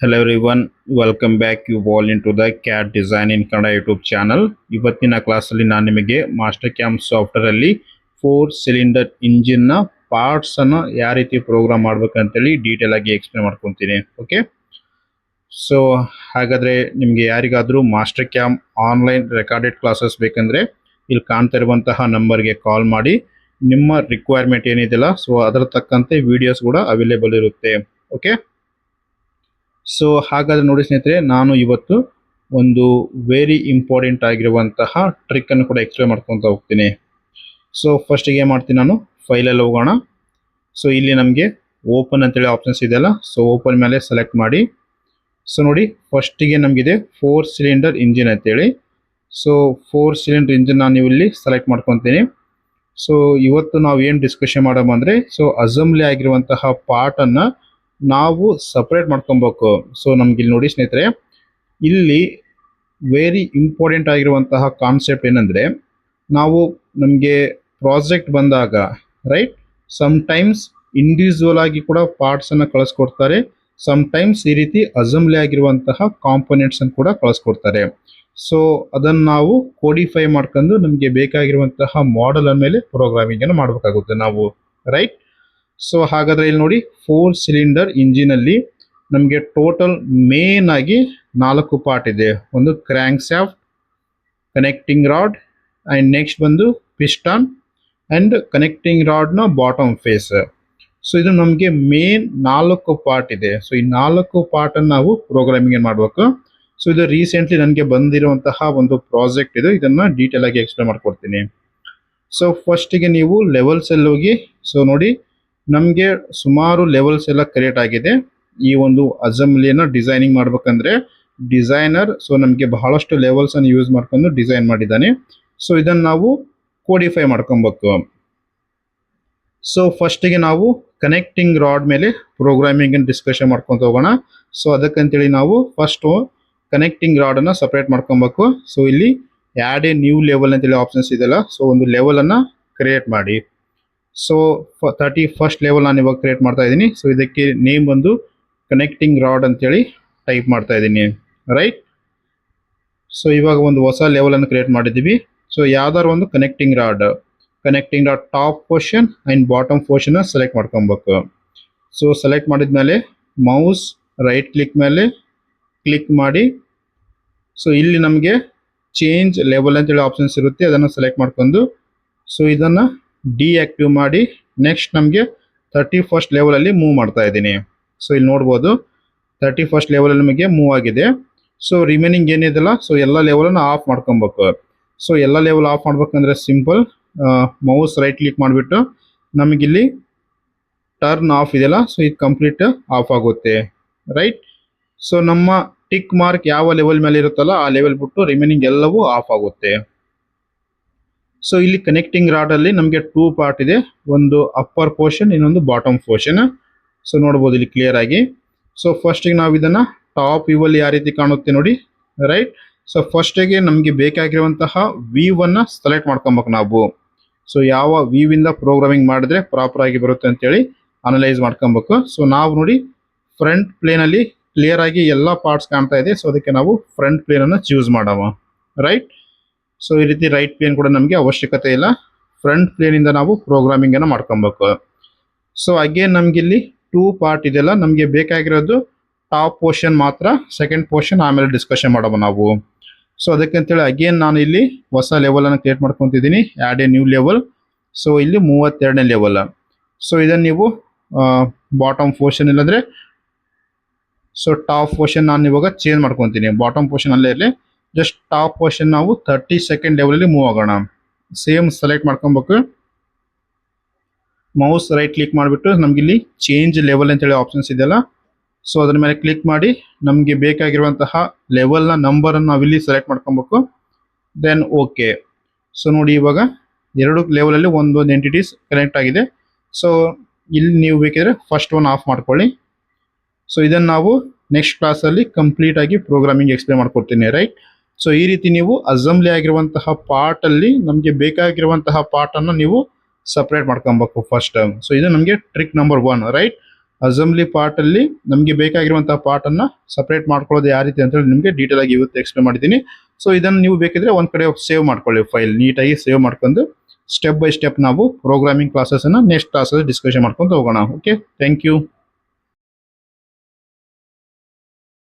Hello everyone, welcome back you all into the CAD Design in Kannada YouTube channel. ಇವತ್ತಿನ ಕ್ಲಾಸಲ್ಲಿ ನಾನು ನಿಮಗೆ master cam software ಅಲ್ಲಿ 4 cylinder engine ನ parts ಅನ್ನು ಯಾವ ರೀತಿ ಪ್ರೋಗ್ರಾಮ್ ಮಾಡ್ಬೇಕಂತೇಳಿ ಡೀಟೇಲ್ ಆಗಿ ಎಕ್ಸ್ಪ್ಲೇನ್ ಮಾಡ್ಕೊಂತೀನಿ. ಓಕೆ, ಸೊ ಹಾಗಾದ್ರೆ ನಿಮಗೆ ಯಾರಿಗಾದ್ರೂ master cam online recorded classes ಬೇಕಂದ್ರೆ ಇಲ್ಲಿ ಕಾಣ್ತಾ ಇರುವಂತಹ ನಂಬರ್ಗೆ ಕಾಲ್ ಮಾಡಿ ನಿಮ್ಮ ರಿಕ್ವೈರ್ಮೆಂಟ್ ಏನಿದೆಯಲ್ಲ ಸೊ ಅದರ ತಕ್ಕಂತೆ ವಿಡಿಯೋಸ್ ಕೂಡ ಅವೈಲೇಬಲ್ ಇರುತ್ತೆ. ಓಕೆ, ಸೊ ಹಾಗಾದ್ರೆ ನೋಡಿ ಸ್ನೇಹಿತರೆ, ನಾನು ಇವತ್ತು ಒಂದು ವೆರಿ ಇಂಪಾರ್ಟೆಂಟ್ ಆಗಿರುವಂತಹ ಟ್ರಿಕ್ ಅನ್ನು ಕೂಡ ಎಕ್ಸ್ಪ್ಲೇನ್ ಮಾಡ್ಕೊಂತ ಹೋಗ್ತೀನಿ. ಸೊ ಫಸ್ಟಿಗೆ ಏನು ಮಾಡ್ತೀನಿ, ನಾನು ಫೈಲಲ್ಲಿ ಹೋಗೋಣ. ಸೊ ಇಲ್ಲಿ ನಮಗೆ ಓಪನ್ ಅಂತೇಳಿ ಆಪ್ಷನ್ಸ್ ಇದೆಯಲ್ಲ, ಸೊ ಓಪನ್ ಮೇಲೆ ಸೆಲೆಕ್ಟ್ ಮಾಡಿ. ಸೊ ನೋಡಿ, ಫಸ್ಟಿಗೆ ನಮಗಿದೆ 4 ಸಿಲಿಂಡರ್ ಇಂಜಿನ್ ಅಂತೇಳಿ. ಸೊ 4 ಸಿಲಿಂಡರ್ ಇಂಜಿನ್ ನಾನು ಇಲ್ಲಿ ಸೆಲೆಕ್ಟ್ ಮಾಡ್ಕೊತೀನಿ. ಸೊ ಇವತ್ತು ನಾವು ಏನು ಡಿಸ್ಕಷನ್ ಮಾಡೋಣ ಅಂದರೆ, ಸೊ ಅಸೆಂಬ್ಲಿ ಆಗಿರುವಂತಹ ಪಾರ್ಟನ್ನು ನಾವು ಸಪ್ರೇಟ್ ಮಾಡ್ಕೊಬೇಕು. ಸೊ ನಮ್ಗೆ ಇಲ್ಲಿ ನೋಡಿ ಸ್ನೇಹಿತರೆ, ಇಲ್ಲಿ ವೆರಿ ಇಂಪಾರ್ಟೆಂಟ್ ಆಗಿರುವಂತಹ ಕಾನ್ಸೆಪ್ಟ್ ಏನಂದರೆ, ನಾವು ನಮಗೆ ಪ್ರಾಜೆಕ್ಟ್ ಬಂದಾಗ ರೈಟ್, ಸಮ್ಟೈಮ್ಸ್ ಇಂಡಿವಿಜುವಲ್ ಆಗಿ ಕೂಡ ಪಾರ್ಟ್ಸನ್ನು ಕಳಿಸ್ಕೊಡ್ತಾರೆ, ಸಮ್ಟೈಮ್ಸ್ ಈ ರೀತಿ ಅಸೆಂಬ್ಲಿ ಆಗಿರುವಂತಹ ಕಾಂಪೊನೆಂಟ್ಸನ್ನು ಕೂಡ ಕಳಿಸ್ಕೊಡ್ತಾರೆ. ಸೊ ಅದನ್ನು ನಾವು ಕೋಡಿಫೈ ಮಾಡ್ಕೊಂಡು ನಮಗೆ ಬೇಕಾಗಿರುವಂತಹ ಮಾಡೆಲ್ ಮೇಲೆ ಪ್ರೋಗ್ರಾಮಿಂಗನ್ನು ಮಾಡಬೇಕಾಗುತ್ತೆ ನಾವು, ರೈಟ್. ಸೊ ಹಾಗಾದರೆ ಇಲ್ಲಿ ನೋಡಿ, 4 ಸಿಲಿಂಡರ್ ಇಂಜಿನಲ್ಲಿ ನಮಗೆ ಟೋಟಲ್ ಮೇನ್ ಆಗಿ 4 ಪಾರ್ಟ್ ಇದೆ. ಒಂದು crank shaft, connecting rod, and next ಬಂದು ಪಿಸ್ಟಾನ್ ಆ್ಯಂಡ್ ಕನೆಕ್ಟಿಂಗ್ ರಾಡ್ನ ಬಾಟಮ್ ಫೇಸ್. ಸೊ ಇದು ನಮಗೆ ಮೇನ್ 4 ಪಾರ್ಟ್ ಇದೆ. ಸೊ ಈ 4 ಪಾರ್ಟನ್ನು ನಾವು ಪ್ರೋಗ್ರಾಮಿಂಗ್ ಮಾಡಬೇಕು. ಸೊ ಇದು ರೀಸೆಂಟ್ಲಿ ನನಗೆ ಬಂದಿರುವಂತಹ ಒಂದು ಪ್ರಾಜೆಕ್ಟ್ ಇದು, ಇದನ್ನು ಡೀಟೇಲ್ ಆಗಿ ಎಕ್ಸ್ಪ್ಲೇನ್ ಮಾಡ್ಕೊಡ್ತೀನಿ. ಸೊ ಫಸ್ಟಿಗೆ ನೀವು ಲೆವೆಲ್ಸಲ್ಲಿ ಹೋಗಿ, ಸೊ ನೋಡಿ ನಮಗೆ ಸುಮಾರು ಲೆವೆಲ್ಸ್ ಎಲ್ಲ ಕ್ರಿಯೇಟ್ ಆಗಿದೆ. ಈ ಒಂದು ಅಸೆಂಬ್ಲಿಯನ್ನು ಡಿಸೈನಿಂಗ್ ಮಾಡ್ಬೇಕಂದ್ರೆ ಡಿಸೈನರ್ ಸೊ ನಮಗೆ ಬಹಳಷ್ಟು ಲೆವೆಲ್ಸನ್ನು ಯೂಸ್ ಮಾಡ್ಕೊಂಡು ಡಿಸೈನ್ ಮಾಡಿದ್ದಾನೆ. ಸೊ ಇದನ್ನು ನಾವು ಕೋಡಿಫೈ ಮಾಡ್ಕೊಬೇಕು. ಸೊ ಫಸ್ಟಿಗೆ ನಾವು ಕನೆಕ್ಟಿಂಗ್ ರಾಡ್ ಮೇಲೆ ಪ್ರೋಗ್ರಾಮಿಂಗನ್ನು ಡಿಸ್ಕಷನ್ ಮಾಡ್ಕೊತ ಹೋಗೋಣ. ಸೊ ಅದಕ್ಕಂತೇಳಿ ನಾವು ಫಸ್ಟು ಕನೆಕ್ಟಿಂಗ್ ರಾಡನ್ನು ಸಪ್ರೇಟ್ ಮಾಡ್ಕೊಬೇಕು. ಸೊ ಇಲ್ಲಿ ಆ್ಯಡ್ ಎ ನ್ಯೂ ಲೆವೆಲ್ ಅಂತೇಳಿ ಆಪ್ಷನ್ಸ್ ಇದೆಯಲ್ಲ, ಸೊ ಒಂದು ಲೆವೆಲನ್ನು ಕ್ರಿಯೇಟ್ ಮಾಡಿ. ಸೊ 31st ಲೆವೆಲ್ ನಾನು ಇವಾಗ ಕ್ರಿಯೇಟ್ ಮಾಡ್ತಾ ಇದ್ದೀನಿ. ಸೊ ಇದಕ್ಕೆ ನೇಮ್ ಬಂದು ಕನೆಕ್ಟಿಂಗ್ ರಾಡ್ ಅಂತೇಳಿ ಟೈಪ್ ಮಾಡ್ತಾ ಇದ್ದೀನಿ, ರೈಟ್. ಸೊ ಇವಾಗ ಒಂದು ಹೊಸ ಲೆವೆಲನ್ನು ಕ್ರಿಯೇಟ್ ಮಾಡಿದ್ದೀವಿ. ಸೊ ಯಾವ್ದಾದ್ರು ಒಂದು connecting rod top portion and bottom ಪೋರ್ಷನ್ನ ಸೆಲೆಕ್ಟ್ ಮಾಡ್ಕೊಬೇಕು. ಸೊ ಸೆಲೆಕ್ಟ್ ಮಾಡಿದ್ಮೇಲೆ ಮೌಸ್ ರೈಟ್ ಕ್ಲಿಕ್ ಮೇಲೆ ಕ್ಲಿಕ್ ಮಾಡಿ. ಸೊ ಇಲ್ಲಿ ನಮಗೆ ಚೇಂಜ್ ಲೆವೆಲ್ ಅಂತೇಳಿ ಆಪ್ಷನ್ಸ್ ಇರುತ್ತೆ, ಅದನ್ನು ಸೆಲೆಕ್ಟ್ ಮಾಡ್ಕೊಂಡು ಸೊ ಇದನ್ನು ಡಿಆಕ್ಟಿವ್ ಮಾಡಿ ನೆಕ್ಸ್ಟ್ ನಮಗೆ 31st ಲೆವೆಲಲ್ಲಿ ಮೂವ್ ಮಾಡ್ತಾ ಇದ್ದೀನಿ. ಸೊ ಇಲ್ಲಿ ನೋಡ್ಬೋದು 31st ಲೆವೆಲಲ್ಲಿ ನಮಗೆ ಮೂವ್ ಆಗಿದೆ. ಸೊ ರಿಮೈನಿಂಗ್ ಏನಿದೆಲ್ಲ ಸೊ ಎಲ್ಲ ಲೆವೆಲನ್ನು ಆಫ್ ಮಾಡ್ಕೊಬೇಕು. ಸೊ ಎಲ್ಲ ಲೆವೆಲ್ ಆಫ್ ಮಾಡ್ಬೇಕಂದ್ರೆ ಸಿಂಪಲ್, ಮೌಸ್ ರೈಟ್ ಕ್ಲಿಕ್ ಮಾಡಿಬಿಟ್ಟು ನಮಗಿಲ್ಲಿ ಟರ್ನ್ ಆಫ್ ಇದೆಯಲ್ಲ, ಸೊ ಇದು ಕಂಪ್ಲೀಟ್ ಆಫ್ ಆಗುತ್ತೆ, ರೈಟ್. ಸೊ ನಮ್ಮ ಟಿಕ್ ಮಾರ್ಕ್ ಯಾವ ಲೆವೆಲ್ ಮೇಲೆ ಇರುತ್ತಲ್ಲ ಆ ಲೆವೆಲ್ ಬಿಟ್ಟು ರಿಮೈನಿಂಗ್ ಎಲ್ಲವೂ ಆಫ್ ಆಗುತ್ತೆ. ಸೊ ಇಲ್ಲಿ ಕನೆಕ್ಟಿಂಗ್ ರಾಡಲ್ಲಿ ನಮಗೆ 2 ಪಾರ್ಟ್ ಇದೆ, ಒಂದು ಅಪ್ಪರ್ ಪೋರ್ಷನ್, ಇನ್ನೊಂದು ಬಾಟಮ್ ಪೋರ್ಷನ್. ಸೊ ನೋಡ್ಬೋದು ಇಲ್ಲಿ ಕ್ಲಿಯರ್ ಆಗಿ. ಸೊ ಫಸ್ಟಿಗೆ ನಾವು ಇದನ್ನು ಟಾಪ್ ವ್ಯೂವಲ್ಲಿ ಯಾವ ರೀತಿ ಕಾಣುತ್ತೆ ನೋಡಿ, ರೈಟ್. ಸೊ ಫಸ್ಟಿಗೆ ನಮಗೆ ಬೇಕಾಗಿರುವಂತಹ ವ್ಯೂವನ್ನು ಸೆಲೆಕ್ಟ್ ಮಾಡ್ಕೊಬೇಕು ನಾವು. ಸೊ ಯಾವ ವ್ಯೂವಿಂದ ಪ್ರೋಗ್ರಾಮಿಂಗ್ ಮಾಡಿದ್ರೆ ಪ್ರಾಪರ್ ಆಗಿ ಬರುತ್ತೆ ಅಂತೇಳಿ ಅನಲೈಸ್ ಮಾಡ್ಕೊಬೇಕು. ಸೊ ನಾವು ನೋಡಿ ಫ್ರಂಟ್ ಪ್ಲೇನಲ್ಲಿ ಕ್ಲಿಯರ್ ಆಗಿ ಎಲ್ಲ ಪಾರ್ಟ್ಸ್ ಕಾಣ್ತಾ ಇದೆ. ಸೊ ಅದಕ್ಕೆ ನಾವು ಫ್ರಂಟ್ ಪ್ಲೇನನ್ನು ಚೂಸ್ ಮಾಡವ, ರೈಟ್. ಸೊ ಈ ರೀತಿ ರೈಟ್ ಪ್ಲೇನ್ ಕೂಡ ನಮಗೆ ಅವಶ್ಯಕತೆ ಇಲ್ಲ, ಫ್ರಂಟ್ ಪ್ಲೇನಿಂದ ನಾವು ಪ್ರೋಗ್ರಾಮಿಂಗನ್ನು ಮಾಡ್ಕೊಬೇಕು. ಸೊ ಅಗೇನ್ ನಮಗಿಲ್ಲಿ 2 ಪಾರ್ಟ್ ಇದೆಯಲ್ಲ, ನಮಗೆ ಬೇಕಾಗಿರೋದು ಟಾಪ್ ಪೋರ್ಷನ್ ಮಾತ್ರ, ಸೆಕೆಂಡ್ ಪೋರ್ಷನ್ ಆಮೇಲೆ ಡಿಸ್ಕಷನ್ ಮಾಡೋಣ ನಾವು. ಸೊ ಅದಕ್ಕಂತೇಳಿ ಅಗೇನ್ ನಾನು ಇಲ್ಲಿ ಹೊಸ ಲೆವೆಲನ್ನು ಕ್ರಿಯೇಟ್ ಮಾಡ್ಕೊತಿದ್ದೀನಿ, add a new level. So ಇಲ್ಲಿ 32ನೇ ಲೆವೆಲ್. ಸೊ ಇದನ್ನು ನೀವು ಬಾಟಮ್ ಪೋರ್ಷನ್ ಇಲ್ಲಾಂದರೆ ಸೊ ಟಾಪ್ ಪೋರ್ಷನ್ ನಾನು ಇವಾಗ ಚೇಂಜ್ ಮಾಡ್ಕೊತೀನಿ. ಬಾಟಮ್ ಪೋರ್ಷನ್ ಅಲ್ಲೇ ಇರಲಿ, ಜಸ್ಟ್ ಟಾಪ್ ಪೋರ್ಷನ್ ನಾವು 32nd ಲೆವೆಲಲ್ಲಿ ಮೂವ್ ಆಗೋಣ. ಸೇಮ್ ಸೆಲೆಕ್ಟ್ ಮಾಡ್ಕೊಬೇಕು, ಮೌಸ್ ರೈಟ್ ಕ್ಲಿಕ್ ಮಾಡಿಬಿಟ್ಟು ನಮಗಿಲ್ಲಿ ಚೇಂಜ್ ಲೆವೆಲ್ ಅಂತೇಳಿ ಆಪ್ಷನ್ಸ್ ಇದೆಯಲ್ಲ, ಸೊ ಅದ್ರ ಮೇಲೆ ಕ್ಲಿಕ್ ಮಾಡಿ ನಮಗೆ ಬೇಕಾಗಿರುವಂತಹ ಲೆವೆಲ್ನ ನಂಬರನ್ನು ನಾವಿಲ್ಲಿ ಸೆಲೆಕ್ಟ್ ಮಾಡ್ಕೊಬೇಕು, ದೆನ್ ಓಕೆ. ಸೊ ನೋಡಿ ಇವಾಗ 2 ಲೆವೆಲಲ್ಲಿ ಒಂದೊಂದು ಎಂಟಿಟೀಸ್ ಕನೆಕ್ಟ್ ಆಗಿದೆ. ಸೊ ಇಲ್ಲಿ ನೀವು ಬೇಕಿದ್ರೆ ಫಸ್ಟ್ ಒನ್ ಆಫ್ ಮಾಡ್ಕೊಳ್ಳಿ. ಸೊ ಇದನ್ನು ನಾವು ನೆಕ್ಸ್ಟ್ ಕ್ಲಾಸಲ್ಲಿ ಕಂಪ್ಲೀಟ್ ಆಗಿ ಪ್ರೋಗ್ರಾಮಿಂಗ್ ಎಕ್ಸ್ಪ್ಲೇನ್ ಮಾಡ್ಕೊಡ್ತೀನಿ, ರೈಟ್. ಸೊ ಈ ರೀತಿ ನೀವು ಅಸೆಂಬ್ಲಿ ಆಗಿರುವಂತಹ ಪಾರ್ಟಲ್ಲಿ ನಮಗೆ ಬೇಕಾಗಿರುವಂತಹ ಪಾರ್ಟನ್ನು ನೀವು ಸಪ್ರೇಟ್ ಮಾಡ್ಕೊಬೇಕು ಫಸ್ಟ್. ಸೊ ಇದು ನಮಗೆ trick number 1, right. Assembly part ಅಲ್ಲಿ ನಮಗೆ ಬೇಕಾಗಿರುವಂತಹ ಪಾರ್ಟ್ ಅನ್ನ ಸಪರೇಟ್ ಮಾಡ್ಕೊಳ್ಳೋದು ಯಾವ ರೀತಿ ಅಂತ ಹೇಳಿ ನಿಮಗೆ ಡೀಟೇಲ್ ಆಗಿ ಇವತ್ತು ಎಕ್ಸ್ಪ್ಲೇನ್ ಮಾಡಿದ್ದೀನಿ. ಸೊ ಇದನ್ನು ನೀವು ಬೇಕಿದ್ರೆ ಒಂದ್ ಕಡೆ ಸೇವ್ ಮಾಡ್ಕೊಳ್ಳಿ, ಫೈಲ್ ನೀಟಾಗಿ ಸೇವ್ ಮಾಡ್ಕೊಂಡು ಸ್ಟೆಪ್ ಬೈ ಸ್ಟೆಪ್ ನಾವು ಪ್ರೋಗ್ರಾಮಿಂಗ್ ಕ್ಲಾಸಸ್ ಅನ್ನ ನೆಕ್ಸ್ಟ್ ಕ್ಲಾಸಸ್ ಡಿಸ್ಕಷನ್ ಮಾಡ್ಕೊಂಡು ಹೋಗೋಣ. Okay, thank you.